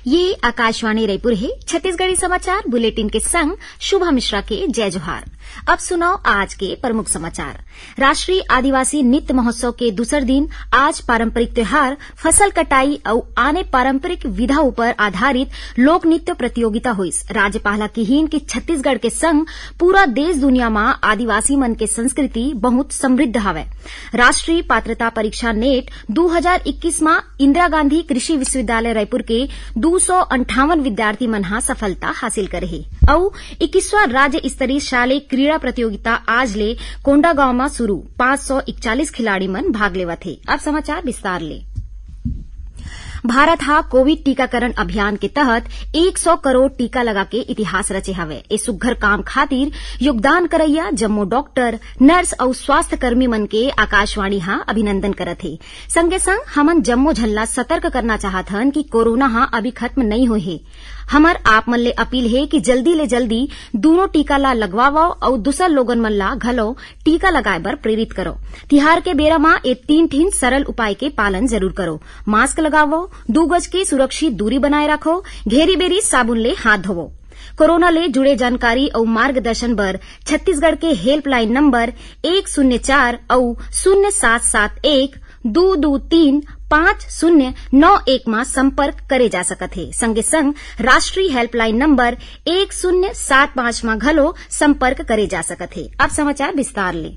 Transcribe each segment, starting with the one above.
ये आकाशवाणी रायपुर है। छत्तीसगढ़ी समाचार बुलेटिन के संग शुभा मिश्रा के जय जोहार। अब सुनो आज के प्रमुख समाचार। राष्ट्रीय आदिवासी नृत्य महोत्सव के दूसर दिन आज पारंपरिक त्योहार फसल कटाई और आने पारंपरिक विधाओं पर आधारित लोक नृत्य प्रतियोगिता हुई। राज्यपाल कहिन कि छत्तीसगढ़ के संग पूरा देश दुनिया में आदिवासी मन के संस्कृति बहुत समृद्ध हवे। राष्ट्रीय पात्रता परीक्षा नेट 2021 में इंदिरा गांधी कृषि विश्वविद्यालय रायपुर के 258 विद्यार्थी मन सफलता हासिल करे है और 21वां राज्य स्तरीय शालेय क्रीड़ा प्रतियोगिता आज ले कोंडागांव में शुरू 541 खिलाड़ी मन भाग लेवत है। अब समाचार विस्तार ले। भारत हा कोविड टीकाकरण अभियान के तहत 100 करोड़ टीका लगा के इतिहास रचे हवे। इस सुघ्घर काम खातिर योगदान करैया जम्मो डॉक्टर, नर्स और स्वास्थ्य कर्मी मन के आकाशवाणी हा अभिनंदन करत है। संगे संग हमन जम्मो झल्ला सतर्क करना चाहत हन कि कोरोना हा अभी खत्म नहीं होए है। हमर आप मन ले अपील है कि जल्दी ले जल्दी दोनों टीका ला लगवाओ और दूसर लोगन मन ला घलो टीका लगाए बर प्रेरित करो। तिहार के बेरा में ये 3 ठिन सरल उपाय के पालन जरूर करो। मास्क लगावो, 2 गज की सुरक्षित दूरी बनाए रखो, घेरी बेरी साबुन ले हाथ धोवो। कोरोना ले जुड़े जानकारी और मार्गदर्शन बर छत्तीसगढ़ के हेल्पलाइन नंबर 104 और 0771 223 5091 में संपर्क करे जा सकत है। संगे संग राष्ट्रीय हेल्पलाइन नंबर 1075 में घलो संपर्क करे जा सकत है। अब समाचार विस्तार ले।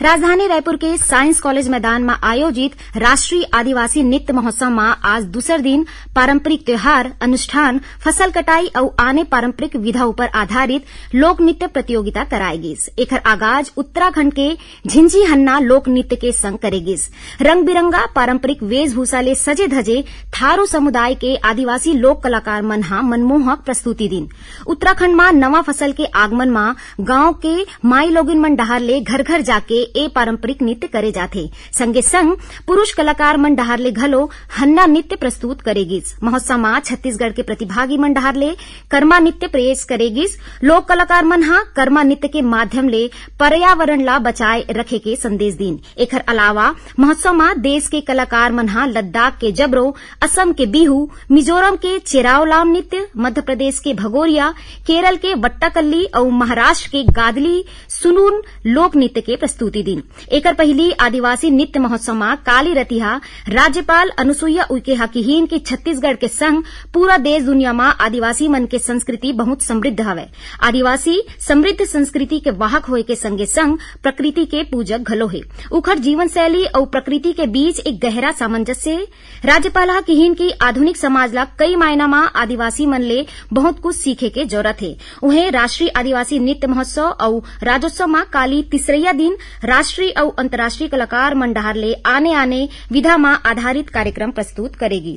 राजधानी रायपुर के साइंस कॉलेज मैदान में आयोजित राष्ट्रीय आदिवासी नृत्य महोत्सव में आज दूसर दिन पारंपरिक त्योहार, अनुष्ठान, फसल कटाई और आने पारंपरिक विधाओं पर आधारित लोक नृत्य प्रतियोगिता कराएगी। एकर आगाज उत्तराखंड के झिंझी हन्ना लोक नृत्य के संग करेगी। रंग बिरंगा पारंपरिक वेशभूषा ले सजे धजे थारू समुदाय के आदिवासी लोक कलाकार मन हा मनमोहक प्रस्तुति दिन। उत्तराखंड में नवा फसल के आगमन में गांव के माई लोगिन मन डहार ले घर घर जाके ए पारंपरिक नृत्य करे जाथे। संगे संग पुरुष कलाकार मन डहार ले घलो हन्ना नृत्य प्रस्तुत करेगी। महोत्सव में छत्तीसगढ़ के प्रतिभागी मन डहार ले कर्मा नृत्य पेश करेगी। लोक कलाकार मन हा कर्मा नृत्य के माध्यम ले पर्यावरण ला बचाए रखे के संदेश दिन। एकर अलावा महोत्सव में देश के कलाकार मन हा लद्दाख के जबरो, असम के बिहू, मिजोरम के चेरावलाम नृत्य, मध्य प्रदेश के भगोरिया, केरल के वट्टाकल्ली और महाराष्ट्र के गादली सुनून लोक नृत्य के प्रस्तुति दिन। एकर पहली आदिवासी नृत्य महोत्सव में काली रतिहा राज्यपाल अनुसुईया उइके हकीहीन की छत्तीसगढ़ के संग पूरा देश दुनिया में आदिवासी मन के संस्कृति बहुत समृद्ध हवे। आदिवासी समृद्ध संस्कृति के वाहक होए के संगे संग प्रकृति के पूजक घलो है। उखड़ जीवन शैली और प्रकृति के बीच एक गहरा सामंजस्य है। राज्यपाल हकीहीन की आधुनिक समाज ला कई मायना में आदिवासी मन ले बहुत कुछ सीखे के जरूरत है। उन्हें राष्ट्रीय आदिवासी नृत्य महोत्सव और राज्योत्सव में काली तीसरैया दिन राष्ट्रीय और अंतर्राष्ट्रीय कलाकार मन डहार ले आने विधा में आधारित कार्यक्रम प्रस्तुत करेगी।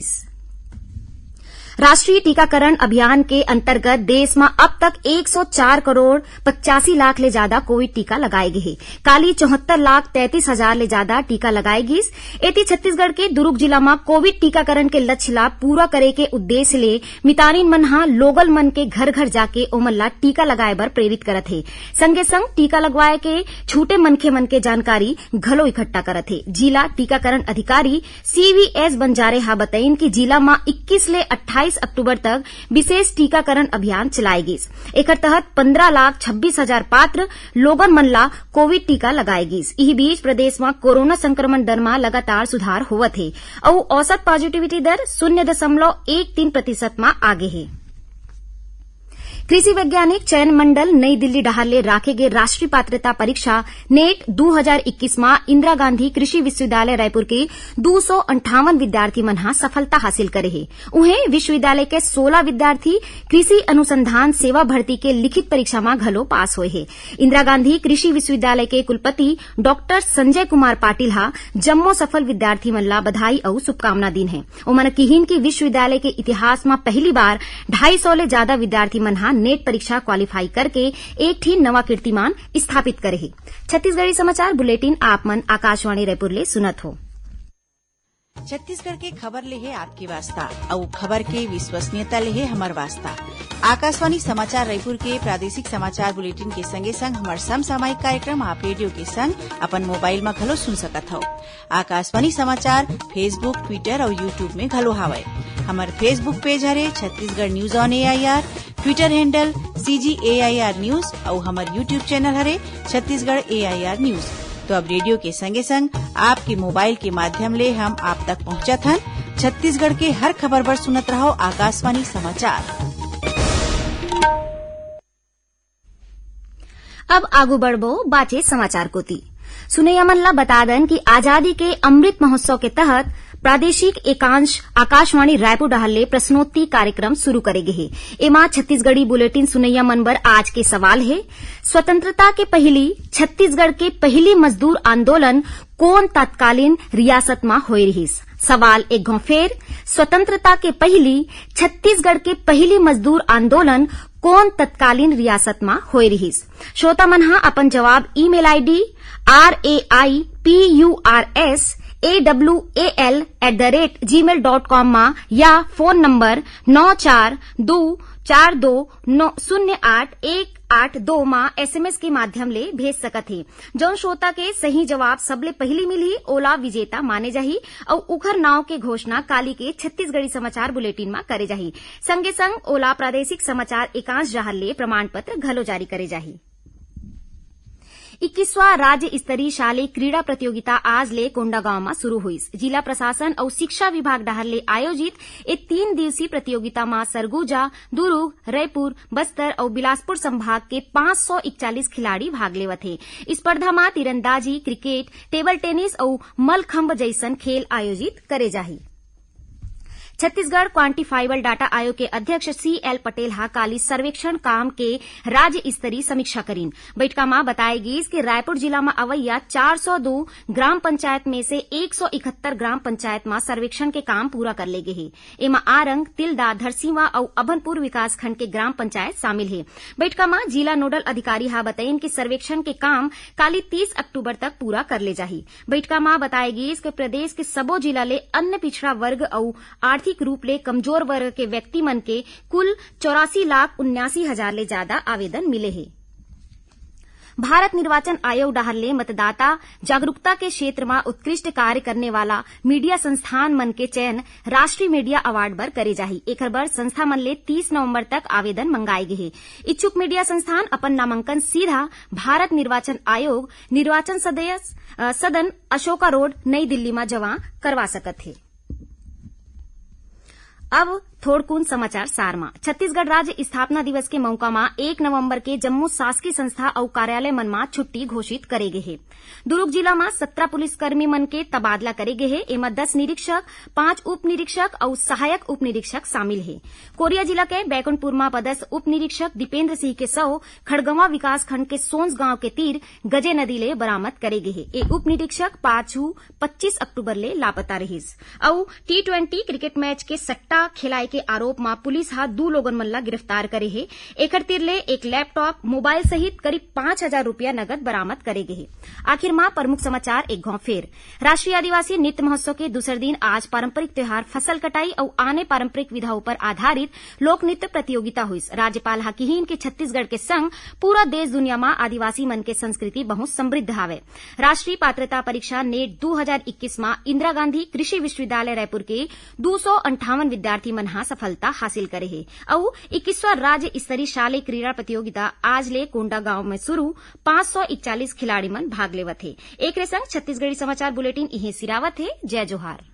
राष्ट्रीय टीकाकरण अभियान के अंतर्गत देश में अब तक 104 करोड़ 85 लाख ले ज्यादा कोविड टीका लगाए गए हैं। काली 74 लाख 33 हजार ले ज्यादा टीका लगाएगी। एती छत्तीसगढ़ के दुर्ग जिला में कोविड टीकाकरण के लक्ष्य ला पूरा करे के उद्देश्य ले मितानिन मन हा लोगल मन के घर घर जाके ओमन ला टीका लगाए बर प्रेरित करत है। संगे संग टीका लगवाए के छूटे मनखे मन के जानकारी घलो इकट्ठा करत है। जिला टीकाकरण अधिकारी CVS बंजारे हा बताइन कि जिला में 21 ले 28 अक्टूबर तक विशेष टीकाकरण अभियान चलाएगी। एकर तहत 15,26,000 पात्र लोगन मन ला कोविड टीका लगाएगी। इही बीच प्रदेश में कोरोना संक्रमण दर में लगातार सुधार होवत है और औसत पॉजिटिविटी दर 0.13% में आगे है। कृषि वैज्ञानिक चयन मंडल नई दिल्ली डहार ले राखे गए राष्ट्रीय पात्रता परीक्षा नेट 2021 में इंदिरा गांधी कृषि विश्वविद्यालय रायपुर के 258 विद्यार्थी मन सफलता हासिल करे है। उन्हें विश्वविद्यालय के 16 विद्यार्थी कृषि अनुसंधान सेवा भर्ती के लिखित परीक्षा में घलो पास हुए है। इंदिरा गांधी कृषि विश्वविद्यालय के कुलपति डॉक्टर संजय कुमार पाटिल हा जम्मो सफल विद्यार्थी मन ला बधाई और शुभकामना दिन है। उमन कहिन की विश्वविद्यालय के इतिहास में पहली बार 250 ले ज्यादा विद्यार्थी मन नेट परीक्षा क्वालिफाई करके एक ठीक नवा कीर्तिमान स्थापित करे है। छत्तीसगढ़ी समाचार बुलेटिन आप मन आकाशवाणी रायपुर ले सुनत हो। छत्तीसगढ़ के खबर ले है आपके वास्ता और खबर के विश्वसनीयता ले है हमार वास्ता। आकाशवाणी समाचार रायपुर के प्रादेशिक समाचार बुलेटिन के संगे संग हमार समसामयिक कार्यक्रम आप रेडियो के संग अपन मोबाइल में घलो सुन सकत हो। आकाशवाणी समाचार फेसबुक, ट्विटर और यूट्यूब में घलो हावय। हमार फेसबुक पेज हरे Chhattisgarh news on AIR, Twitter handle CGAIR news और हमार यूट्यूब चैनल हरे छत्तीसगढ़ AIR न्यूज। तो अब रेडियो के संगे संग आपके मोबाइल के माध्यम ले हम आप तक पहुंचत हन। छत्तीसगढ़ के हर खबर बर सुनत रहो आकाशवाणी समाचार। अब आगू बढ़बो बाचे समाचार कोती। सुनैया मन ला बता दन कि आजादी के अमृत महोत्सव के तहत प्रादेशिक एकांश आकाशवाणी रायपुर डहले प्रश्नोत्तरी कार्यक्रम शुरू करेगे है। एमा छत्तीसगढ़ी बुलेटिन सुनैया मन बर आज के सवाल है, स्वतंत्रता के पहली छत्तीसगढ़ के पहली मजदूर आंदोलन कौन तत्कालीन रियासत में होई रहिस। सवाल एक गो फेर, स्वतंत्रता के पहली छत्तीसगढ़ के पहली मजदूर आंदोलन कौन तत्कालीन रियासत में होई रहिस। श्रोता मन हा अपन जवाब ईमेल ID raipursaawal@gmail.com मा या फोन नंबर 9424208182 मा SMS के माध्यम ले भेज सकत हे। जौन श्रोता के सही जवाब सबले पहली मिली ओला विजेता माने जाही और उखर नाव के घोषणा काली के छत्तीसगढ़ी समाचार बुलेटिन मा करे जाही। संगे संग ओला प्रादेशिक समाचार एकांश जहर ले प्रमाण पत्र घलो जारी करे जाही। 21वां राज्य स्तरीय शालेय क्रीड़ा प्रतियोगिता आज ले कोंडागांव में शुरू हुई। जिला प्रशासन और शिक्षा विभाग डहर ले आयोजित एक 3 दिवसीय प्रतियोगिता में सरगुजा, दुर्ग, रायपुर, बस्तर और बिलासपुर संभाग के 541 खिलाड़ी भाग लेवत हे। स्पर्धा में तीरंदाजी, क्रिकेट, टेबल टेनिस और मलखंभ जैसन खेल आयोजित करे जाही। छत्तीसगढ़ क्वांटिफाइबल डाटा आयोग के अध्यक्ष CL पटेल हा काली सर्वेक्षण काम के राज्य स्तरीय समीक्षा करीन। बैठका में बताए गई कि रायपुर जिला में अवैया 402 ग्राम पंचायत में से 171 ग्राम पंचायत में सर्वेक्षण के काम पूरा कर ले गए है। एमा आरंग, तिल्दा, धरसीवा और अभनपुर विकासखंड के ग्राम पंचायत शामिल है। बैठका में जिला नोडल अधिकारी हा बताइन कि सर्वेक्षण के काम काली 30 अक्टूबर तक पूरा कर ले जाही। बैठका में बताए गई कि प्रदेश के सबो जिला ले अन्य पिछड़ा वर्ग और आर्थिक रूप ले कमजोर वर्ग के व्यक्ति मन के कुल 84,79,000 ले ज्यादा आवेदन मिले हैं। भारत निर्वाचन आयोग डहर ले मतदाता जागरूकता के क्षेत्र में उत्कृष्ट कार्य करने वाला मीडिया संस्थान मन के चयन राष्ट्रीय मीडिया अवार्ड बर करे जाही। एकर बर संस्था मन ले 30 नवंबर तक आवेदन मंगाए गए हैं। इच्छुक मीडिया संस्थान अपन नामांकन सीधा भारत निर्वाचन आयोग निर्वाचन सदन अशोका रोड, नई दिल्ली में जमा करवा सकत है। अब थोड़कुन समाचार सारमा। छत्तीसगढ़ राज्य स्थापना दिवस के मौका में 1 नवंबर के जम्मू शासकीय संस्था और कार्यालय मन में छुट्टी घोषित करे गए है। दुर्ग जिला में 17 पुलिसकर्मी मन के तबादला करे गए है। एमा 10 निरीक्षक, 5 उप निरीक्षक और सहायक उप निरीक्षक शामिल है। कोरिया जिला के बैकुंठपुर में पदस्थ उप निरीक्षक दीपेंद्र सिंह के सौ खड़गवां विकासखंड के सोंस गांव के तीर गजे नदी ले बरामद करे गए है। एक उप निरीक्षक 25 अक्टूबर ले लापता रहिस। और T20 क्रिकेट मैच के सट्टा खिलाए के आरोप में पुलिस हा 2 लोगन मन ला गिरफ्तार करे है। एकर तीर ले एक लैपटॉप, मोबाइल सहित करीब 5,000 रुपया नगद बरामद करे गए है। आखिर में प्रमुख समाचार एक घौ फेर। राष्ट्रीय आदिवासी नृत्य महोत्सव के दूसरे दिन आज पारंपरिक त्योहार फसल कटाई और आने पारंपरिक विधाओं पर आधारित लोक नृत्य प्रतियोगिता हुई। राज्यपाल हा किहीन के छत्तीसगढ़ के संग पूरा देश दुनिया में आदिवासी मन के संस्कृति बहुत समृद्ध हावे। राष्ट्रीय पात्रता परीक्षा नेट 2021 में इंदिरा गांधी कृषि विश्वविद्यालय रायपुर के 258 विद्यार्थी मन हा सफलता हासिल करे है। और 21वां राज्य स्तरीय शालेय क्रीड़ा प्रतियोगिता आज ले कोंडागांव में शुरू 541 खिलाड़ी मन भाग लेवत है। एक संग छत्तीसगढ़ी समाचार बुलेटिन इहे सिरावत है। जय जोहार।